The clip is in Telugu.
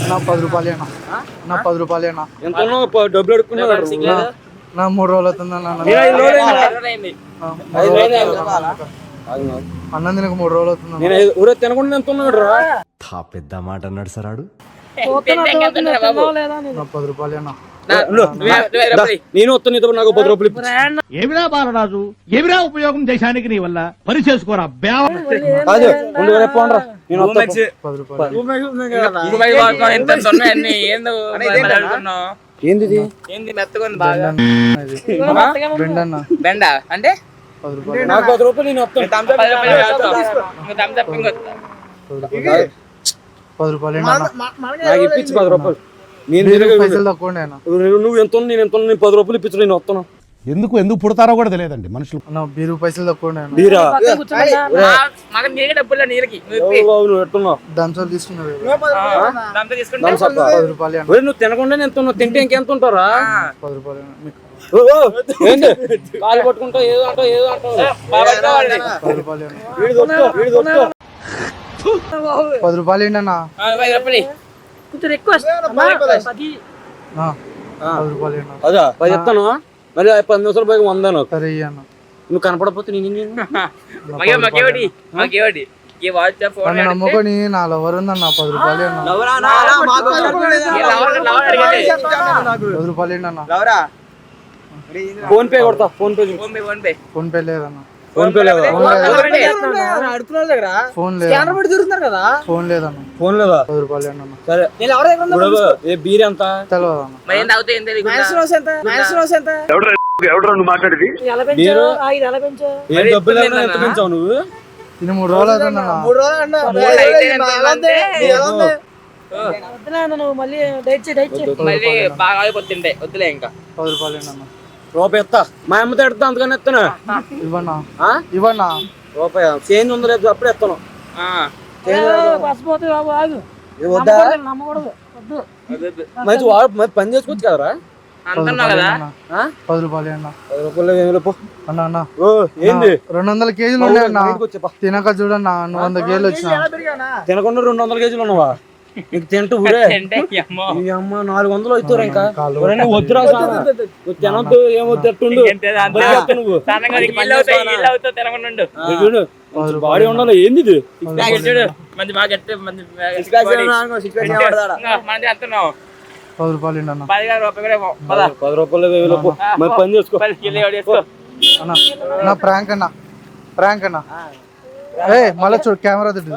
నా 10 రూపాయలేనా నా 10 రూపాయలేనా ఎంత డబ్బులు అడుక్కున్నాడు నా 3 రోజులు అవుతుందన్నా అన్నం తినక 3 రోజులు అవుతుంది ఊరే తినకుండా ఎంత ఉన్నాడు రా పెద్ద మాట అన్నాడు సరాడు నా 10 రూపాయలేనా నేను వస్తాను నీతో నాకు 10 రూపాయలు ఏమిరా బాలరాజు ఏమిరా ఉపయోగం దేశానికి నీ వల్ల పని చేసుకోరా కాదు పోండ్రా నేను 10 రూపాయలు ఏంది మెత్తగా బాగా బెండన్నా బెండ అంటే 10 రూపాయలు నాకు 10 రూపాయలు నేను వస్తాను 10 రూపాయలేనా నాకు ఇప్పించి 10 రూపాయలు నేను పైసలు తక్కువ నువ్వు ఎంత నేను ఎంత నేను 10 రూపాయలు ఇప్పించు నేను వస్తాను ఎందుకు పుడతారో కూడా తెలియదండి మనుషులు అన్న బీరు పైసలు తక్కువ బీరా డబ్బులు ఎట్టున్నావు దంచాలు తీసుకున్నారు 10 రూపాయలు నువ్వు తినకుండా ఎంత ఉన్నావు తింటే ఇంకెంత ఉంటారా 10 రూపాయలు ఏంటి కాలు పట్టుకుంటావు ఏదో అంటావు ఏదో అంటావు 10 రూపాయలు 10 రూపాయలు ఏంటన్నా 10 రూపాయలు అదా 10 చెప్తాను మరి 10 నిమిషాలు పైకి 100 నాకు సరే అన్న నువ్వు కనపడపోతే నేను నన్ను నమ్ముకొని నా లవర్ ఉందన్న 10 రూపాయలు అన్న 10 రూపాయలు ఏంటన్నా ఫోన్ పే కొడతా ఫోన్ పే లేదన్న ఫోన్ పే లేదా ఫోన్ లేదన్న ఫోన్ లేదా 10 రూపాయలు అన్న సరే ఏ బీర్ ఎంత తెలియదన్న బీరు ఏ డబ్బులు ఎంత పెంచావు నువ్వు ఇది 3 రోజులు అవుతుందన్న బాగా అయిపోతుండే వద్దులే ఇంకా 10 రూపాయలు ఏంటన్న రూపాయి ఎత్తా మా అమ్మతో ఎడతా అందుకని ఎత్తాను ఇవ్వన్నా రూపాయి చేంజ్ ఉంది రేపు అప్పుడే ఎత్తాను మంచి మరి పని చేసుకోవచ్చు కదరా 10 రూపాయలు అన్న 10 రూపాయలు అన్న అన్న ఏంది 200 కేజీలు ఉన్నాయి అన్న తినక చూడన్నా 100 కేజీలు వచ్చిన తినకుండా 200 కేజీలు ఉన్నావా నీకు తింటూ ఊరే ఈ అమ్మ 400 అవుతారు ఇంకా నువ్వు వద్దురా నువ్వు తినద్దు ఏమో తిట్టుండు చూడు బాడీ ఉండాలి ఏంది ఇది 10 రూపాయలు అన్న 10 రూపాయలు మరి పని చేసుకో అన్న నా ప్రాంక్ అన్న మళ్ళీ చూడు కెమెరా తిట్టు